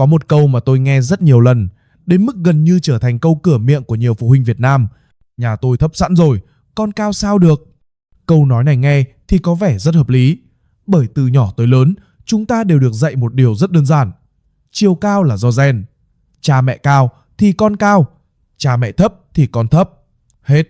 Có một câu mà tôi nghe rất nhiều lần, đến mức gần như trở thành câu cửa miệng của nhiều phụ huynh Việt Nam. Nhà tôi thấp sẵn rồi, con cao sao được? Câu nói này nghe thì có vẻ rất hợp lý. Bởi từ nhỏ tới lớn, chúng ta đều được dạy một điều rất đơn giản. Chiều cao là do gen. Cha mẹ cao thì con cao, cha mẹ thấp thì con thấp. Hết.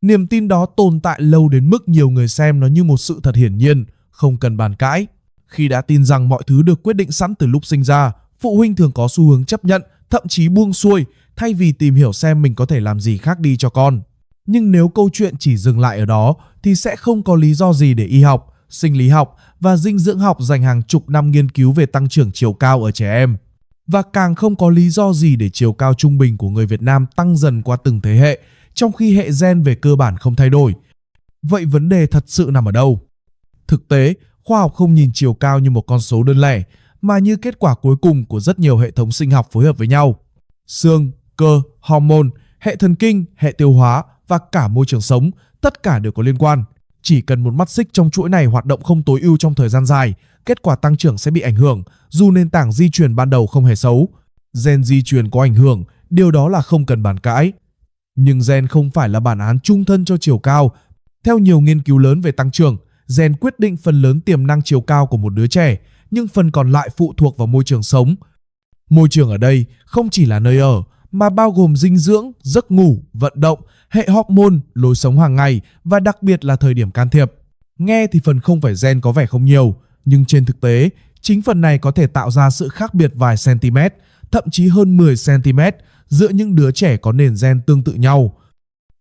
Niềm tin đó tồn tại lâu đến mức nhiều người xem nó như một sự thật hiển nhiên, không cần bàn cãi. Khi đã tin rằng mọi thứ được quyết định sẵn từ lúc sinh ra, phụ huynh thường có xu hướng chấp nhận, thậm chí buông xuôi, thay vì tìm hiểu xem mình có thể làm gì khác đi cho con. Nhưng nếu câu chuyện chỉ dừng lại ở đó, thì sẽ không có lý do gì để y học, sinh lý học và dinh dưỡng học dành hàng chục năm nghiên cứu về tăng trưởng chiều cao ở trẻ em. Và càng không có lý do gì để chiều cao trung bình của người Việt Nam tăng dần qua từng thế hệ, trong khi hệ gen về cơ bản không thay đổi. Vậy vấn đề thật sự nằm ở đâu? Thực tế, khoa học không nhìn chiều cao như một con số đơn lẻ, mà như kết quả cuối cùng của rất nhiều hệ thống sinh học phối hợp với nhau. Xương, cơ, hormone, hệ thần kinh, hệ tiêu hóa và cả môi trường sống, tất cả đều có liên quan. Chỉ cần một mắt xích trong chuỗi này hoạt động không tối ưu trong thời gian dài, kết quả tăng trưởng sẽ bị ảnh hưởng, dù nền tảng di truyền ban đầu không hề xấu. Gen di truyền có ảnh hưởng, điều đó là không cần bàn cãi. Nhưng gen không phải là bản án chung thân cho chiều cao. Theo nhiều nghiên cứu lớn về tăng trưởng, gen quyết định phần lớn tiềm năng chiều cao của một đứa trẻ, nhưng phần còn lại phụ thuộc vào môi trường sống. Môi trường ở đây không chỉ là nơi ở, mà bao gồm dinh dưỡng, giấc ngủ, vận động, hệ hormone, lối sống hàng ngày và đặc biệt là thời điểm can thiệp. Nghe thì phần không phải gen có vẻ không nhiều, nhưng trên thực tế, chính phần này có thể tạo ra sự khác biệt vài cm, thậm chí hơn 10 cm giữa những đứa trẻ có nền gen tương tự nhau.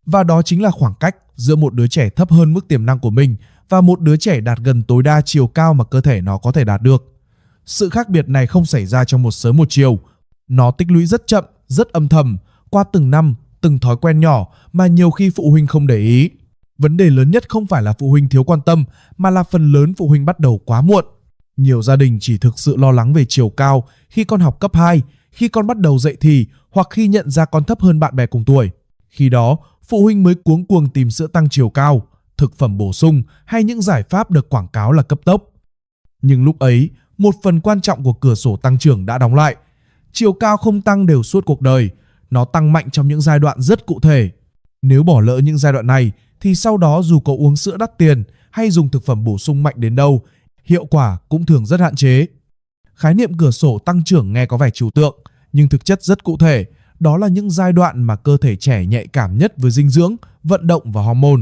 Và đó chính là khoảng cách giữa một đứa trẻ thấp hơn mức tiềm năng của mình và một đứa trẻ đạt gần tối đa chiều cao mà cơ thể nó có thể đạt được. Sự khác biệt này không xảy ra trong một sớm một chiều. Nó tích lũy rất chậm, rất âm thầm, qua từng năm, từng thói quen nhỏ mà nhiều khi phụ huynh không để ý. Vấn đề lớn nhất không phải là phụ huynh thiếu quan tâm, mà là phần lớn phụ huynh bắt đầu quá muộn. Nhiều gia đình chỉ thực sự lo lắng về chiều cao khi con học cấp 2, khi con bắt đầu dậy thì, hoặc khi nhận ra con thấp hơn bạn bè cùng tuổi. Khi đó, phụ huynh mới cuống cuồng tìm sữa tăng chiều cao, thực phẩm bổ sung hay những giải pháp được quảng cáo là cấp tốc. Nhưng lúc ấy, một phần quan trọng của cửa sổ tăng trưởng đã đóng lại. Chiều cao không tăng đều suốt cuộc đời, nó tăng mạnh trong những giai đoạn rất cụ thể. Nếu bỏ lỡ những giai đoạn này, thì sau đó dù có uống sữa đắt tiền hay dùng thực phẩm bổ sung mạnh đến đâu, hiệu quả cũng thường rất hạn chế. Khái niệm cửa sổ tăng trưởng nghe có vẻ trừu tượng, nhưng thực chất rất cụ thể. Đó là những giai đoạn mà cơ thể trẻ nhạy cảm nhất với dinh dưỡng, vận động và hormone.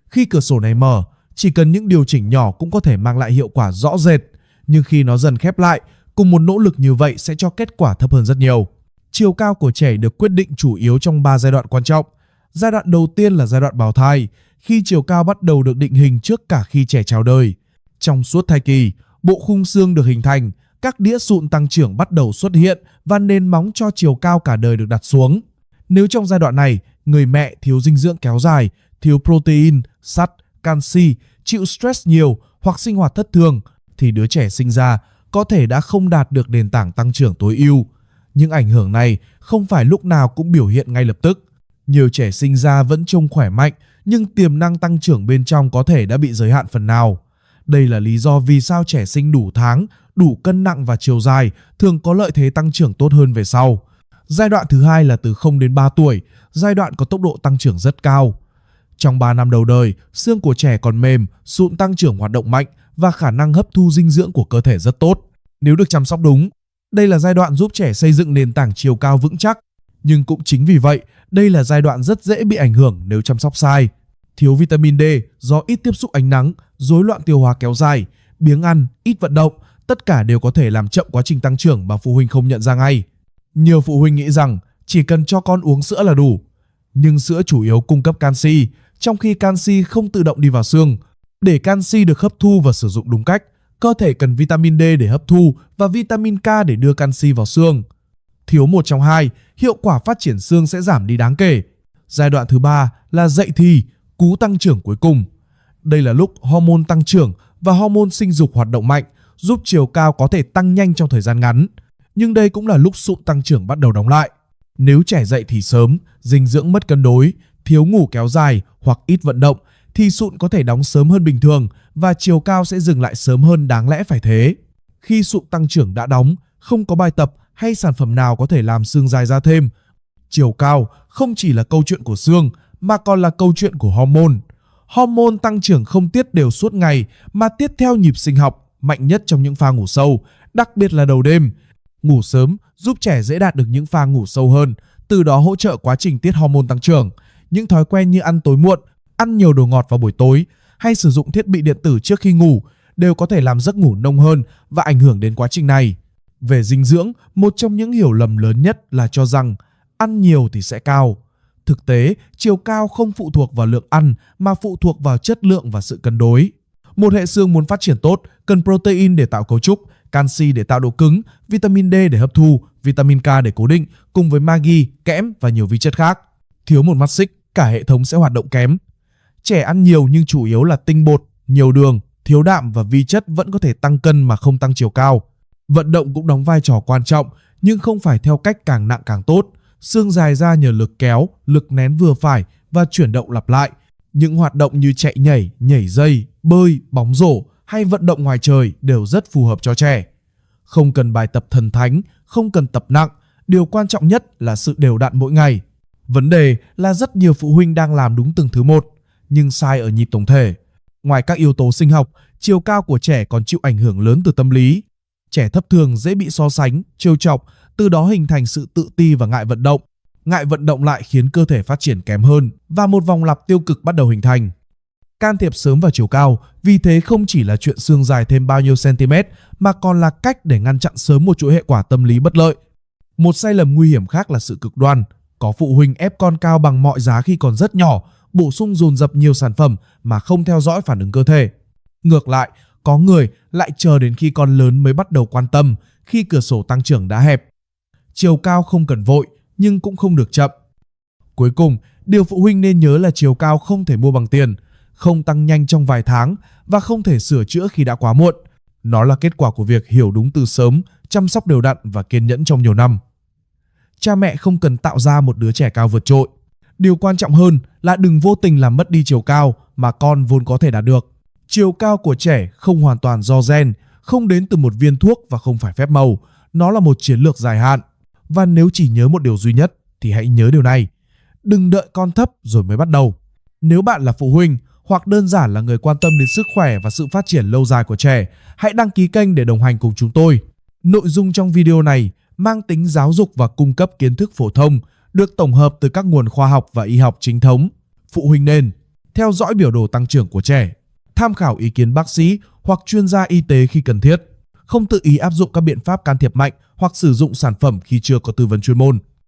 Khi cửa sổ này mở, chỉ cần những điều chỉnh nhỏ cũng có thể mang lại hiệu quả rõ rệt. Nhưng khi nó dần khép lại, cùng một nỗ lực như vậy sẽ cho kết quả thấp hơn rất nhiều. Chiều cao của trẻ được quyết định chủ yếu trong 3 giai đoạn quan trọng. Giai đoạn đầu tiên là giai đoạn bào thai, khi chiều cao bắt đầu được định hình trước cả khi trẻ chào đời. Trong suốt thai kỳ, bộ khung xương được hình thành, các đĩa sụn tăng trưởng bắt đầu xuất hiện và nền móng cho chiều cao cả đời được đặt xuống. Nếu trong giai đoạn này, người mẹ thiếu dinh dưỡng kéo dài, thiếu protein, sắt, canxi, chịu stress nhiều hoặc sinh hoạt thất thường, thì đứa trẻ sinh ra có thể đã không đạt được nền tảng tăng trưởng tối ưu. Nhưng ảnh hưởng này không phải lúc nào cũng biểu hiện ngay lập tức. Nhiều trẻ sinh ra vẫn trông khỏe mạnh, nhưng tiềm năng tăng trưởng bên trong có thể đã bị giới hạn phần nào. Đây là lý do vì sao trẻ sinh đủ tháng, đủ cân nặng và chiều dài thường có lợi thế tăng trưởng tốt hơn về sau. Giai đoạn thứ hai là từ 0 đến 3 tuổi, giai đoạn có tốc độ tăng trưởng rất cao. Trong 3 năm đầu đời, xương của trẻ còn mềm, sụn tăng trưởng hoạt động mạnh và khả năng hấp thu dinh dưỡng của cơ thể rất tốt. Nếu được chăm sóc đúng, đây là giai đoạn giúp trẻ xây dựng nền tảng chiều cao vững chắc. Nhưng cũng chính vì vậy, đây là giai đoạn rất dễ bị ảnh hưởng nếu chăm sóc sai. Thiếu vitamin D do ít tiếp xúc ánh nắng, rối loạn tiêu hóa kéo dài, biếng ăn, ít vận động, tất cả đều có thể làm chậm quá trình tăng trưởng mà phụ huynh không nhận ra ngay. Nhiều phụ huynh nghĩ rằng chỉ cần cho con uống sữa là đủ. Nhưng sữa chủ yếu cung cấp canxi, trong khi canxi không tự động đi vào xương. Để canxi được hấp thu và sử dụng đúng cách, cơ thể cần vitamin D để hấp thu và vitamin K để đưa canxi vào xương. Thiếu một trong hai, hiệu quả phát triển xương sẽ giảm đi đáng kể. Giai đoạn thứ ba là dậy thì, cú tăng trưởng cuối cùng. Đây là lúc hormone tăng trưởng và hormone sinh dục hoạt động mạnh, giúp chiều cao có thể tăng nhanh trong thời gian ngắn. Nhưng đây cũng là lúc sụn tăng trưởng bắt đầu đóng lại. Nếu trẻ dậy thì sớm, dinh dưỡng mất cân đối, thiếu ngủ kéo dài hoặc ít vận động, thì sụn có thể đóng sớm hơn bình thường và chiều cao sẽ dừng lại sớm hơn đáng lẽ phải thế. Khi sụn tăng trưởng đã đóng, không có bài tập hay sản phẩm nào có thể làm xương dài ra thêm. Chiều cao không chỉ là câu chuyện của xương mà còn là câu chuyện của hormone. Hormone tăng trưởng không tiết đều suốt ngày mà tiết theo nhịp sinh học, mạnh nhất trong những pha ngủ sâu, đặc biệt là đầu đêm. Ngủ sớm giúp trẻ dễ đạt được những pha ngủ sâu hơn, từ đó hỗ trợ quá trình tiết hormone tăng trưởng. Những thói quen như ăn tối muộn, ăn nhiều đồ ngọt vào buổi tối hay sử dụng thiết bị điện tử trước khi ngủ đều có thể làm giấc ngủ nông hơn và ảnh hưởng đến quá trình này. Về dinh dưỡng, một trong những hiểu lầm lớn nhất là cho rằng ăn nhiều thì sẽ cao. Thực tế, chiều cao không phụ thuộc vào lượng ăn mà phụ thuộc vào chất lượng và sự cân đối. Một hệ xương muốn phát triển tốt cần protein để tạo cấu trúc, canxi để tạo độ cứng, vitamin D để hấp thu, vitamin K để cố định, cùng với magie, kẽm và nhiều vi chất khác. Thiếu một mắt xích, cả hệ thống sẽ hoạt động kém. Trẻ ăn nhiều nhưng chủ yếu là tinh bột, nhiều đường, thiếu đạm và vi chất vẫn có thể tăng cân mà không tăng chiều cao. Vận động cũng đóng vai trò quan trọng, nhưng không phải theo cách càng nặng càng tốt. Xương dài ra nhờ lực kéo, lực nén vừa phải và chuyển động lặp lại. Những hoạt động như chạy nhảy, nhảy dây, bơi, bóng rổ hay vận động ngoài trời đều rất phù hợp cho trẻ. Không cần bài tập thần thánh, không cần tập nặng, điều quan trọng nhất là sự đều đặn mỗi ngày. Vấn đề là rất nhiều phụ huynh đang làm đúng từng thứ một, nhưng sai ở nhịp tổng thể. Ngoài các yếu tố sinh học, chiều cao của trẻ còn chịu ảnh hưởng lớn từ tâm lý. Trẻ thấp thường dễ bị so sánh, trêu chọc, từ đó hình thành sự tự ti và ngại vận động. Ngại vận động lại khiến cơ thể phát triển kém hơn và một vòng lặp tiêu cực bắt đầu hình thành. Can thiệp sớm vào chiều cao, vì thế không chỉ là chuyện xương dài thêm bao nhiêu cm mà còn là cách để ngăn chặn sớm một chuỗi hệ quả tâm lý bất lợi. Một sai lầm nguy hiểm khác là sự cực đoan. Có phụ huynh ép con cao bằng mọi giá khi còn rất nhỏ, bổ sung dồn dập nhiều sản phẩm mà không theo dõi phản ứng cơ thể. Ngược lại, có người lại chờ đến khi con lớn mới bắt đầu quan tâm, khi cửa sổ tăng trưởng đã hẹp. Chiều cao không cần vội, nhưng cũng không được chậm. Cuối cùng, điều phụ huynh nên nhớ là chiều cao không thể mua bằng tiền, không tăng nhanh trong vài tháng và không thể sửa chữa khi đã quá muộn. Nó là kết quả của việc hiểu đúng từ sớm, chăm sóc đều đặn và kiên nhẫn trong nhiều năm. Cha mẹ không cần tạo ra một đứa trẻ cao vượt trội. Điều quan trọng hơn là đừng vô tình làm mất đi chiều cao mà con vốn có thể đạt được. Chiều cao của trẻ không hoàn toàn do gen, không đến từ một viên thuốc và không phải phép màu. Nó là một chiến lược dài hạn. Và nếu chỉ nhớ một điều duy nhất thì hãy nhớ điều này. Đừng đợi con thấp rồi mới bắt đầu. Nếu bạn là phụ huynh hoặc đơn giản là người quan tâm đến sức khỏe và sự phát triển lâu dài của trẻ, hãy đăng ký kênh để đồng hành cùng chúng tôi. Nội dung trong video này mang tính giáo dục và cung cấp kiến thức phổ thông, được tổng hợp từ các nguồn khoa học và y học chính thống. Phụ huynh nên theo dõi biểu đồ tăng trưởng của trẻ, tham khảo ý kiến bác sĩ hoặc chuyên gia y tế khi cần thiết, không tự ý áp dụng các biện pháp can thiệp mạnh hoặc sử dụng sản phẩm khi chưa có tư vấn chuyên môn.